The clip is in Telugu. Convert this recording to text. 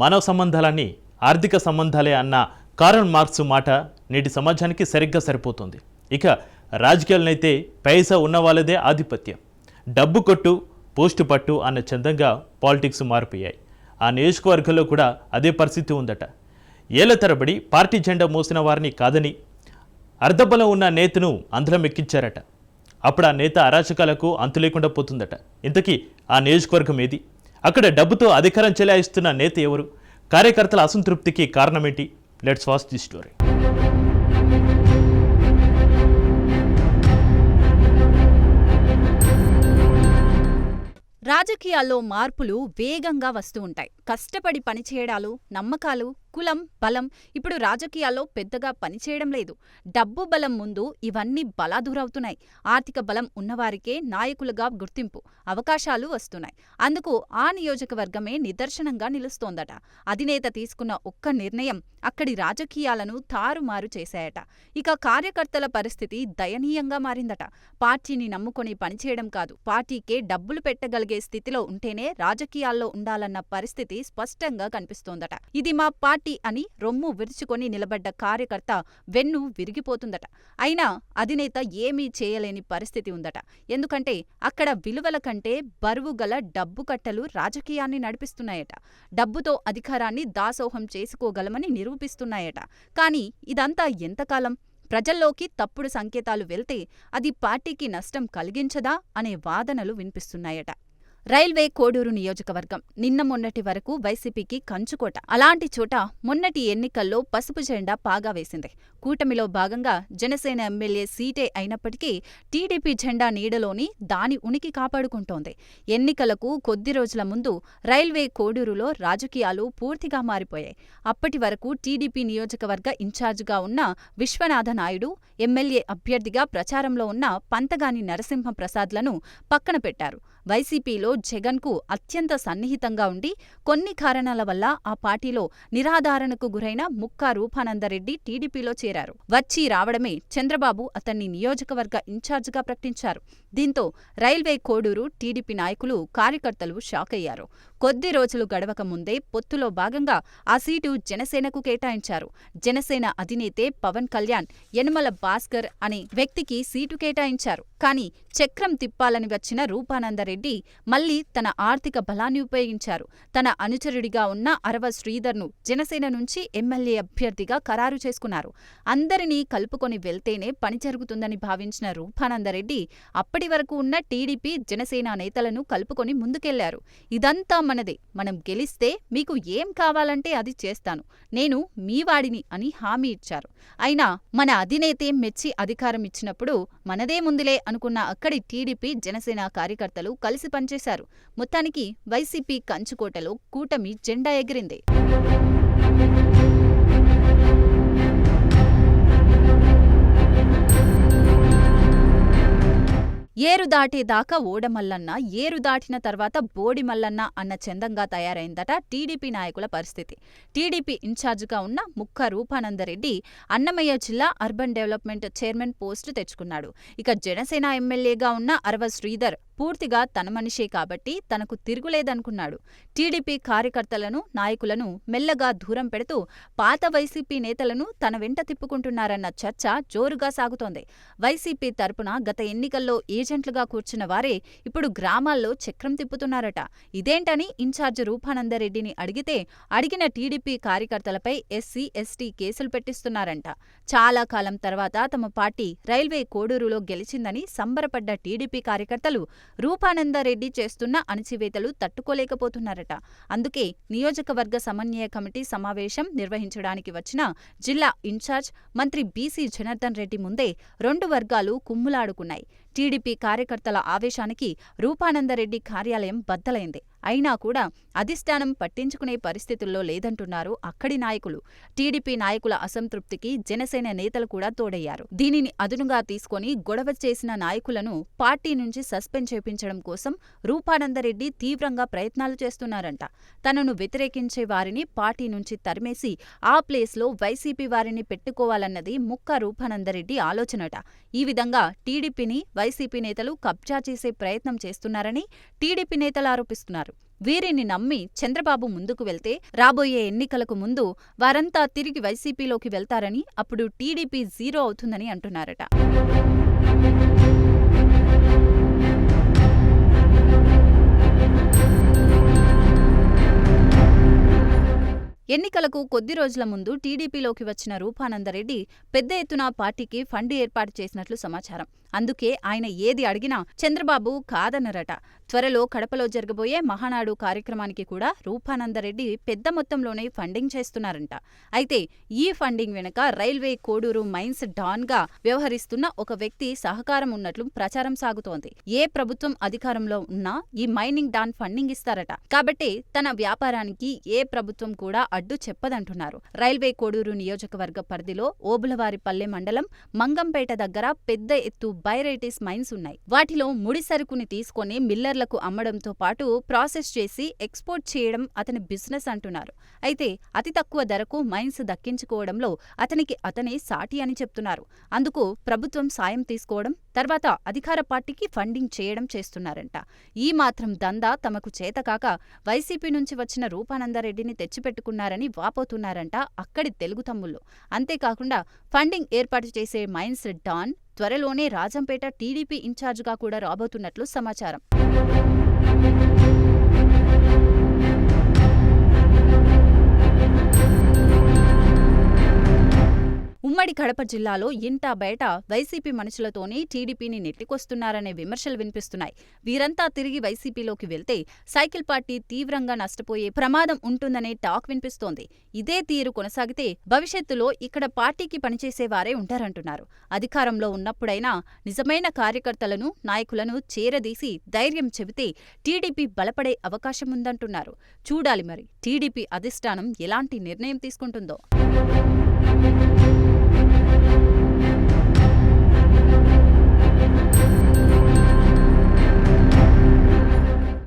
మానవ సంబంధాలన్నీ ఆర్థిక సంబంధాలే అన్న కారల్ మార్క్స్ మాట నేటి సమాజానికి సరిగ్గా సరిపోతుంది. ఇక రాజకీయాలనైతే పైసా ఉన్న వాళ్ళదే ఆధిపత్యం, డబ్బు కొట్టు పోస్టు పట్టు అన్న చందంగా పాలిటిక్స్ మారిపోయాయి. ఆ నియోజకవర్గంలో కూడా అదే పరిస్థితి ఉందట. ఏళ్ల తరబడి పార్టీ జెండా మోసిన వారిని కాదని అర్ధబలం ఉన్న నేతను అందరం ఎక్కించారట. అప్పుడు ఆ నేత అరాచకాలకు అంతు లేకుండా పోతుందట. ఇంతకీ ఆ నియోజకవర్గం ఏది? అక్కడ డబ్బుతో అధికారం చెలాయిస్తున్న నేత ఎవరు? కార్యకర్తల అసంతృప్తికి కారణమేంటి? Let's watch the story. రాజకీయాల్లో మార్పులు వేగంగా వస్తూ ఉంటాయి. కష్టపడి పనిచేయడాలు, నమ్మకాలు, కులం, బలం ఇప్పుడు రాజకీయాల్లో పెద్దగా పనిచేయడం లేదు. డబ్బు బలం ముందు ఇవన్నీ బలాదూరవుతున్నాయి. ఆర్థిక బలం ఉన్నవారికే నాయకులుగా గుర్తింపు, అవకాశాలు వస్తున్నాయి. అందుకు ఆ నియోజకవర్గమే నిదర్శనంగా నిలుస్తోందట. అధినేత తీసుకున్న ఒక్క నిర్ణయం అక్కడి రాజకీయాలను తారుమారు చేశాయట. ఇక కార్యకర్తల పరిస్థితి దయనీయంగా మారిందట. పార్టీని నమ్ముకొని పనిచేయడం కాదు, పార్టీకే డబ్బులు పెట్టగలిగే స్థితిలో ఉంటేనే రాజకీయాల్లో ఉండాలన్న పరిస్థితి స్పష్టంగా కనిపిస్తోందట. ఇది మా పార్టీ అని రొమ్ము విరుచుకొని నిలబడ్డ కార్యకర్త వెన్ను విరిగిపోతుందట. అయినా అధినేత ఏమీ చేయలేని పరిస్థితి ఉందట. ఎందుకంటే అక్కడ విలువల కంటే బరువుగల డబ్బు కట్టలు రాజకీయాన్ని నడిపిస్తున్నాయట. డబ్బుతో అధికారాన్ని దాసోహం చేసుకోగలమని నిరూపిస్తున్నాయట. కానీ ఇదంతా ఎంతకాలం? ప్రజల్లోకి తప్పుడు సంకేతాలు వెళ్తే అది పార్టీకి నష్టం కలిగించదా అనే వాదనలు వినిపిస్తున్నాయట. రైల్వే కోడూరు నియోజకవర్గం నిన్న మొన్నటి వరకు వైసీపీకి కంచుకోట. అలాంటి చోట మొన్నటి ఎన్నికల్లో పసుపు జెండా పాగా వేసింది. కూటమిలో భాగంగా జనసేన ఎమ్మెల్యే సీటే అయినప్పటికీ టీడీపీ జెండా నీడలోని దాని ఉనికి కాపాడుకుంటోంది. ఎన్నికలకు కొద్ది రోజుల ముందు రైల్వే కోడూరులో రాజకీయాలు పూర్తిగా మారిపోయాయి. అప్పటి వరకు టీడీపీ నియోజకవర్గ ఇన్ఛార్జిగా ఉన్న విశ్వనాథ నాయుడు, ఎమ్మెల్యే అభ్యర్థిగా ప్రచారంలో ఉన్న పంతగాని నరసింహప్రసాద్లను పక్కన పెట్టారు. వైసీపీలో జగన్కు అత్యంత సన్నిహితంగా ఉండి కొన్ని కారణాల వల్ల ఆ పార్టీలో నిరాధారణకు గురైన ముక్కా రూపానందరెడ్డి టీడీపీలో చేరారు. వచ్చి రావడమే చంద్రబాబు అతన్ని నియోజకవర్గ ఇన్ఛార్జిగా ప్రకటించారు. దీంతో రైల్వే కోడూరు టీడీపీ నాయకులు, కార్యకర్తలు షాకయ్యారు. కొద్ది రోజులు గడవక ముందే పొత్తులో భాగంగా ఆ సీటు జనసేనకు కేటాయించారు. జనసేన అధినేతే పవన్ కళ్యాణ్ యనమల భాస్కర్ అనే వ్యక్తికి సీటు కేటాయించారు. కానీ చక్రం తిప్పాలని వచ్చిన రూపానందరెడ్డి మళ్లీ తన ఆర్థిక బలాన్ని ఉపయోగించారు. తన అనుచరుడిగా ఉన్న అరవ శ్రీధర్ను జనసేన నుంచి ఎమ్మెల్యే అభ్యర్థిగా ఖరారు చేసుకున్నారు. అందరినీ కలుపుకొని వెళ్తేనే పని జరుగుతుందని భావించిన రూపానందరెడ్డి అప్పటి వరకు ఉన్న టీడీపీ, జనసేన నేతలను కలుపుకొని ముందుకెళ్లారు. ఇదంతా మనదే, మనం గెలిస్తే మీకు ఏం కావాలంటే అది చేస్తాను, నేను మీవాడిని అని హామీ ఇచ్చారు. అయినా మన అధినేతే మెచ్చి అధికారం ఇచ్చినప్పుడు మనదే ముందులే అనుకున్న అక్కడి టీడీపీ, జనసేన కార్యకర్తలు కలిసి పనిచేశారు. మొత్తానికి వైసీపీ కంచుకోటలో కూటమి జెండా ఎగిరింది. ఏరు దాటేదాకా ఓడమల్లన్న, ఏరు దాటిన తర్వాత బోడిమల్లన్న అన్న చందంగా తయారైందట టీడీపీ నాయకుల పరిస్థితి. టీడీపీ ఇన్ఛార్జిగా ఉన్న ముక్కా రూపానందరెడ్డి అన్నమయ్య జిల్లా అర్బన్ డెవలప్మెంట్ చైర్మన్ పోస్టు తెచ్చుకున్నాడు. ఇక జనసేన ఎమ్మెల్యేగా ఉన్న అరవ శ్రీధర్ పూర్తిగా తన మనిషే కాబట్టి తనకు తిరుగులేదనుకున్నాడు. టీడీపీ కార్యకర్తలను, నాయకులను మెల్లగా దూరం పెడుతూ పాత వైసీపీ నేతలను తన వెంట తిప్పుకుంటున్నారన్న చర్చ జోరుగా సాగుతోంది. వైసీపీ తరపున గత ఎన్నికల్లో ఏజెంట్లుగా కూర్చున్న వారే ఇప్పుడు గ్రామాల్లో చక్రం తిప్పుతున్నారట. ఇదేంటని ఇన్ఛార్జి రూపానందరెడ్డిని అడిగితే అడిగిన టీడీపీ కార్యకర్తలపై ఎస్సీ, ఎస్టీ కేసులు పెట్టిస్తున్నారంట. చాలా కాలం తర్వాత తమ పార్టీ రైల్వే కోడూరులో గెలిచిందని సంబరపడ్డ టీడీపీ కార్యకర్తలు రూపానందరెడ్డి చేస్తున్న అణచివేతలు తట్టుకోలేకపోతున్నారట. అందుకే నియోజకవర్గ సమన్వయ కమిటీ సమావేశం నిర్వహించడానికి వచ్చిన జిల్లా ఇన్ఛార్జ్ మంత్రి బీసీ జనార్దన్ రెడ్డి ముందే రెండు వర్గాలు కుమ్ములాడుకున్నాయి. టీడీపీ కార్యకర్తల ఆవేశానికి రూపానందరెడ్డి కార్యాలయం బద్దలైంది. అయినా కూడా అధిష్టానం పట్టించుకునే పరిస్థితుల్లో లేదంటున్నారు అక్కడి నాయకులు. టీడీపీ నాయకుల అసంతృప్తికి జనసేన నేతలు కూడా తోడయ్యారు. దీనిని అదునుగా తీసుకొని గొడవ చేసిన నాయకులను పార్టీ నుంచి సస్పెండ్ చేపించడం కోసం రూపానందరెడ్డి తీవ్రంగా ప్రయత్నాలు చేస్తున్నారంట. తనను వ్యతిరేకించే వారిని పార్టీ నుంచి తరిమేసి ఆ ప్లేస్లో వైసీపీ వారిని పెట్టుకోవాలన్నది ముక్కా రూపానందరెడ్డి ఆలోచనట. ఈ విధంగా టీడీపీని వైసీపీ నేతలు కబ్జా చేసే ప్రయత్నం చేస్తున్నారని టీడీపీ నేతలు ఆరోపిస్తున్నారు. వీరిని నమ్మి చంద్రబాబు ముందుకు వెళ్తే రాబోయే ఎన్నికలకు ముందు వారంతా తిరిగి వైసీపీలోకి వెళ్తారని, అప్పుడు టీడీపీ జీరో అవుతుందని అంటున్నారట. ఎన్నికలకు కొద్ది రోజుల ముందు టీడీపీలోకి వచ్చిన రూపానందరెడ్డి పెద్ద ఎత్తున పార్టీకి ఫండ్ ఏర్పాటు చేసినట్లు సమాచారం. అందుకే ఆయన ఏది అడిగినా చంద్రబాబు కాదనరట. త్వరలో కడపలో జరగబోయే మహానాడు కార్యక్రమానికి కూడా రూపానందరెడ్డి పెద్ద మొత్తంలోనే ఫండింగ్ చేస్తున్నారంట. అయితే ఈ ఫండింగ్ వెనుక రైల్వే కోడూరు మైన్స్ డాన్గా వ్యవహరిస్తున్న ఒక వ్యక్తి సహకారం ఉన్నట్లు ప్రచారం సాగుతోంది. ఏ ప్రభుత్వం అధికారంలో ఉన్నా ఈ మైనింగ్ డాన్ ఫండింగ్ ఇస్తారట. కాబట్టి తన వ్యాపారానికి ఏ ప్రభుత్వం కూడా అడ్డు చెప్పదంటున్నారు. రైల్వే కోడూరు నియోజకవర్గ పరిధిలో ఓబులవారిపల్లె మండలం మంగంపేట దగ్గర పెద్ద ఎత్తు బైరైటిస్ మైన్స్ ఉన్నాయి. వాటిలో ముడి సరుకుని తీసుకొని మిల్లర్లకు అమ్మడంతో పాటు ప్రాసెస్ చేసి ఎక్స్పోర్ట్ చేయడం అతని బిజినెస్ అంటున్నారు. అయితే అతి తక్కువ ధరకు మైన్స్ దక్కించుకోవడంలో అతనే సాటి అని చెప్తున్నారు. అందుకు ప్రభుత్వం సాయం తీసుకోవడం, తర్వాత అధికార పార్టీకి ఫండింగ్ చేయడం చేస్తున్నారంట. ఈ మాత్రం దందా తమకు చేతకాక వైసీపీ నుంచి వచ్చిన రూపానందరెడ్డిని తెచ్చిపెట్టుకున్నారని వాపోతున్నారంట అక్కడి తెలుగు తమ్ముళ్ళు. అంతేకాకుండా ఫండింగ్ ఏర్పాటు చేసే మైన్స్ డాన్ త్వరలోనే రాజంపేట టీడీపీ ఇన్ఛార్జిగా కూడా రాబోతున్నట్లు సమాచారం. ఉమ్మడి కడప జిల్లాలో ఇంటా బయట వైసీపీ మనుషులతోనే టీడీపీని నెట్టికొస్తున్నారనే విమర్శలు వినిపిస్తున్నాయి. వీరంతా తిరిగి వైసీపీలోకి వెళ్తే సైకిల్ పార్టీ తీవ్రంగా నష్టపోయే ప్రమాదం ఉంటుందనే టాక్ వినిపిస్తోంది. ఇదే తీరు కొనసాగితే భవిష్యత్తులో ఇక్కడ పార్టీకి పనిచేసేవారే ఉంటారంటున్నారు. అధికారంలో ఉన్నప్పుడైనా నిజమైన కార్యకర్తలను, నాయకులను చేరదీసి ధైర్యం చెబితే టీడీపీ బలపడే అవకాశముందంటున్నారు. చూడాలి మరి టీడీపీ అధిష్టానం ఎలాంటి నిర్ణయం తీసుకుంటుందో.